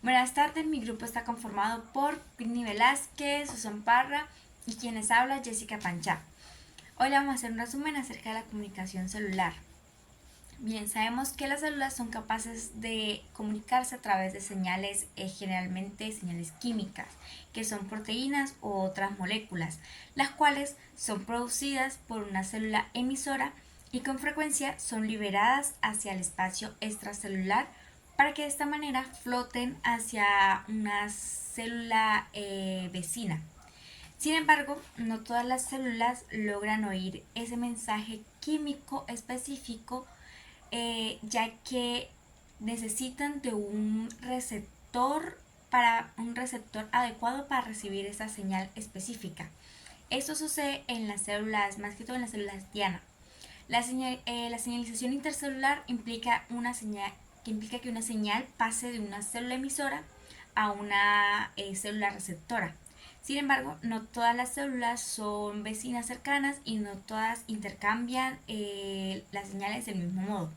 Buenas tardes, mi grupo está conformado por Whitney Velázquez, Susan Parra y quienes habla Jessica Panchá. Hoy le vamos a hacer un resumen acerca de la comunicación celular. Bien, sabemos que las células son capaces de comunicarse a través de señales, generalmente señales químicas, que son proteínas u otras moléculas, las cuales son producidas por una célula emisora y con frecuencia son liberadas hacia el espacio extracelular para que de esta manera floten hacia una célula vecina. Sin embargo, no todas las células logran oír ese mensaje químico específico, ya que necesitan de un receptor adecuado para recibir esa señal específica. Esto sucede en las células, más que todo en las células diana. La señalización intercelular implica que una señal pase de una célula emisora a una célula receptora. Sin embargo, no todas las células son vecinas cercanas y no todas intercambian las señales del mismo modo.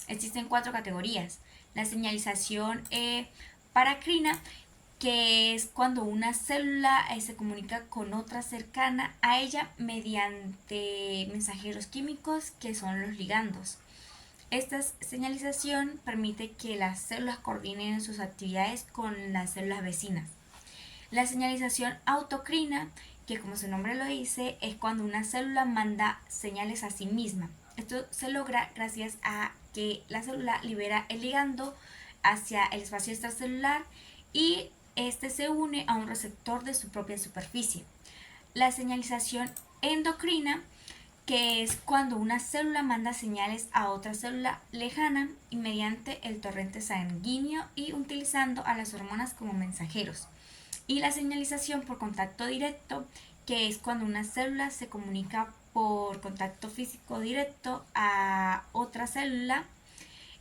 Existen 4 categorías. La señalización paracrina, que es cuando una célula se comunica con otra cercana a ella mediante mensajeros químicos que son los ligandos. Esta señalización permite que las células coordinen sus actividades con las células vecinas. La señalización autocrina, que como su nombre lo dice, es cuando una célula manda señales a sí misma. Esto se logra gracias a que la célula libera el ligando hacia el espacio extracelular y este se une a un receptor de su propia superficie. La señalización endocrina, que es cuando una célula manda señales a otra célula lejana y mediante el torrente sanguíneo y utilizando a las hormonas como mensajeros. Y la señalización por contacto directo, que es cuando una célula se comunica por contacto físico directo a otra célula,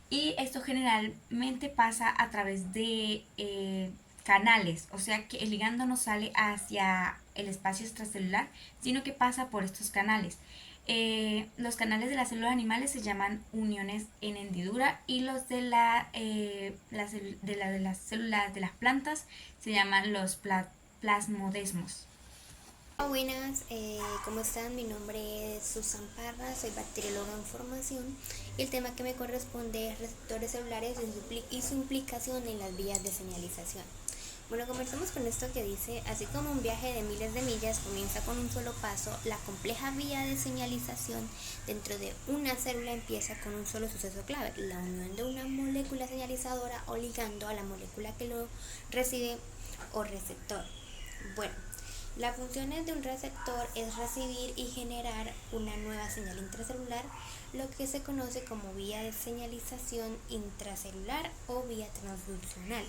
y esto generalmente pasa a través de canales, o sea que el ligando no sale hacia el espacio extracelular, sino que pasa por estos canales. Los canales de las células animales se llaman uniones en hendidura y los de las células de las plantas se llaman los plasmodesmos. Buenas, ¿cómo están? Mi nombre es Susan Parra, soy bacterióloga en formación y el tema que me corresponde es receptores celulares y su implicación en las vías de señalización. Bueno, comenzamos con esto que dice: así como un viaje de miles de millas comienza con un solo paso, la compleja vía de señalización dentro de una célula empieza con un solo suceso clave, la unión de una molécula señalizadora o ligando a la molécula que lo recibe o receptor. Bueno, las funciones de un receptor es recibir y generar una nueva señal intracelular, lo que se conoce como vía de señalización intracelular o vía transduccional.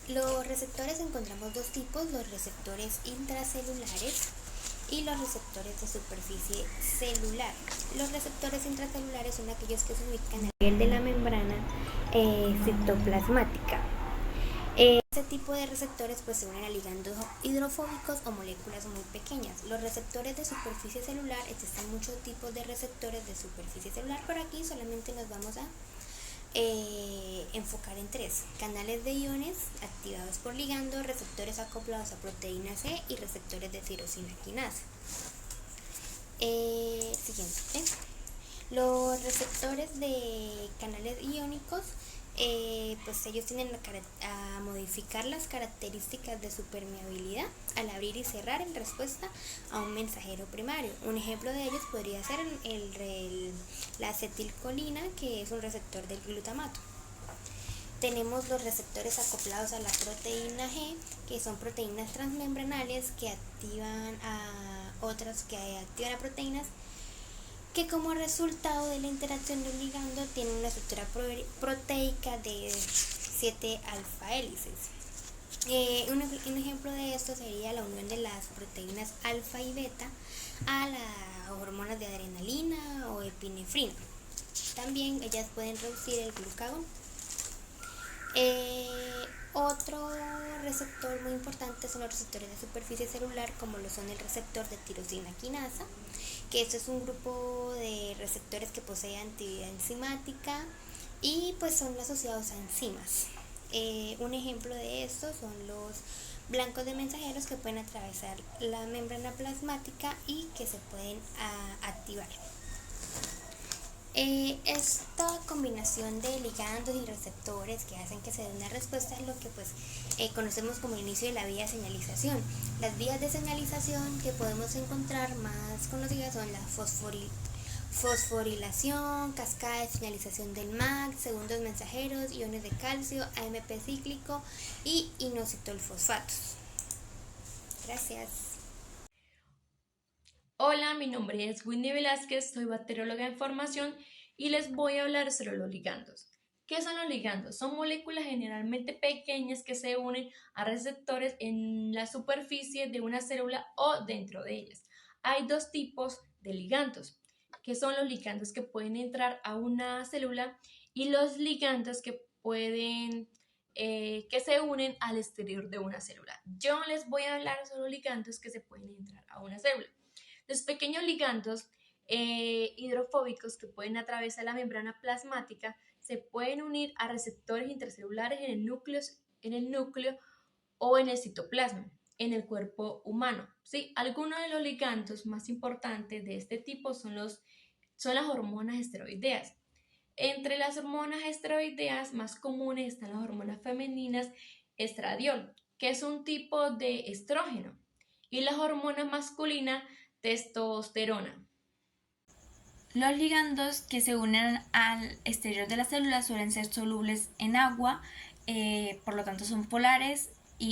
Los receptores encontramos dos tipos: los receptores intracelulares y los receptores de superficie celular. Los receptores intracelulares son aquellos que se ubican a nivel de la membrana citoplasmática. Este tipo de receptores pues se unen a ligandos hidrofóbicos o moléculas muy pequeñas. Los receptores de superficie celular, existen muchos tipos de receptores de superficie celular, pero aquí solamente nos vamos a enfocar en 3: canales de iones activados por ligando, receptores acoplados a proteína C y receptores de tirosina quinasa. Siguiente. Los receptores de canales iónicos, pues ellos tienden a modificar las características de su permeabilidad al abrir y cerrar en respuesta a un mensajero primario. Un ejemplo de ellos podría ser la acetilcolina, que es un receptor del glutamato. Tenemos los receptores acoplados a la proteína G, que son proteínas transmembranales que activan a proteínas que como resultado de la interacción de un ligando tienen una estructura proteica de 7 alfa hélices. Un ejemplo de esto sería la unión de las proteínas alfa y beta a las hormonas de adrenalina o epinefrina. También ellas pueden reducir el glucagón. Otro receptor muy importante son los receptores de superficie celular, como lo son el receptor de tirosina quinasa, que esto es un grupo de receptores que posee actividad enzimática y pues son asociados a enzimas. Un ejemplo de esto son los blancos de mensajeros que pueden atravesar la membrana plasmática y que se pueden activar. Esta combinación de ligandos y receptores que hacen que se dé una respuesta es lo que conocemos como el inicio de la vía de señalización. Las vías de señalización que podemos encontrar más conocidas son la fosforilación, cascada de señalización del MAC, segundos mensajeros, iones de calcio, AMP cíclico y inositolfosfatos. Gracias. Hola, mi nombre es Winnie Velázquez, soy bacterióloga en formación y les voy a hablar sobre los ligandos. ¿Qué son los ligandos? Son moléculas generalmente pequeñas que se unen a receptores en la superficie de una célula o dentro de ellas. Hay dos tipos de ligandos, que son los ligandos que pueden entrar a una célula y los ligandos que que se unen al exterior de una célula. Yo les voy a hablar sobre los ligandos que se pueden entrar a una célula. Los pequeños ligandos hidrofóbicos que pueden atravesar la membrana plasmática se pueden unir a receptores intracelulares en el núcleo o en el citoplasma, en el cuerpo humano. ¿Sí? Algunos de los ligandos más importantes de este tipo son las hormonas esteroideas. Entre las hormonas esteroideas más comunes están las hormonas femeninas estradiol, que es un tipo de estrógeno, y las hormonas masculinas testosterona. Los ligandos que se unen al exterior de la célula suelen ser solubles en agua, por lo tanto son polares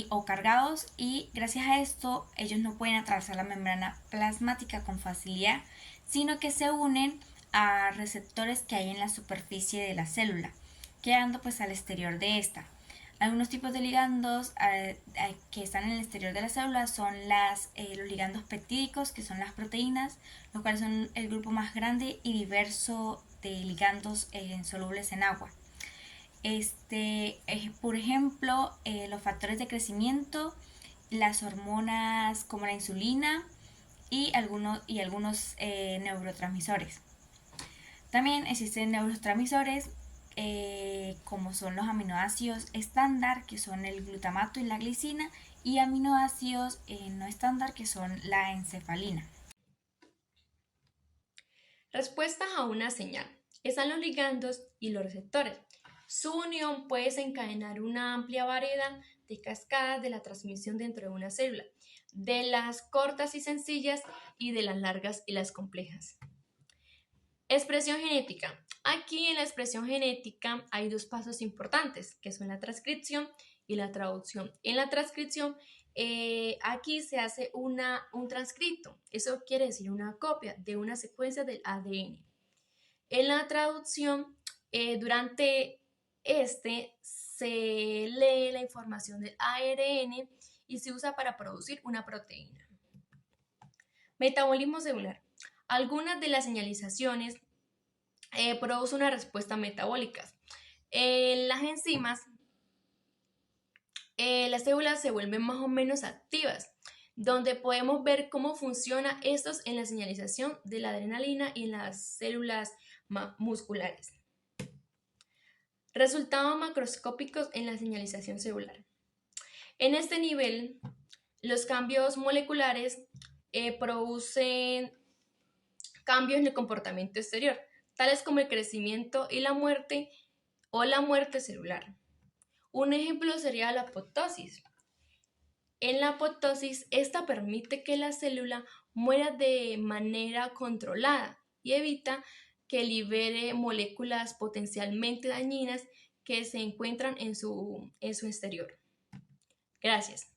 o cargados, y gracias a esto ellos no pueden atravesar la membrana plasmática con facilidad, sino que se unen a receptores que hay en la superficie de la célula, quedando pues al exterior de esta. Algunos tipos de ligandos que están en el exterior de la célula son los ligandos peptídicos, que son las proteínas, los cuales son el grupo más grande y diverso de ligandos solubles en agua. Por ejemplo, los factores de crecimiento, las hormonas como la insulina y algunos neurotransmisores. También existen neurotransmisores como son los aminoácidos estándar, que son el glutamato y la glicina, y aminoácidos no estándar, que son la encefalina. Respuestas a una señal. Están los ligandos y los receptores. Su unión puede desencadenar una amplia variedad de cascadas de la transmisión dentro de una célula, de las cortas y sencillas y de las largas y las complejas. Expresión genética. Aquí en la expresión genética hay dos pasos importantes, que son la transcripción y la traducción. En la transcripción, aquí se hace un transcripto. Eso quiere decir una copia de una secuencia del ADN. En la traducción, durante se lee la información del ARN y se usa para producir una proteína. Metabolismo celular. Algunas de las señalizaciones producen una respuesta metabólica. Las enzimas, las células se vuelven más o menos activas, donde podemos ver cómo funciona estos en la señalización de la adrenalina y en las células musculares. Resultados macroscópicos en la señalización celular. En este nivel, los cambios moleculares producen cambios en el comportamiento exterior, tales como el crecimiento y la muerte o la muerte celular. Un ejemplo sería la apoptosis. En la apoptosis, esta permite que la célula muera de manera controlada y evita que libere moléculas potencialmente dañinas que se encuentran en su exterior. Gracias.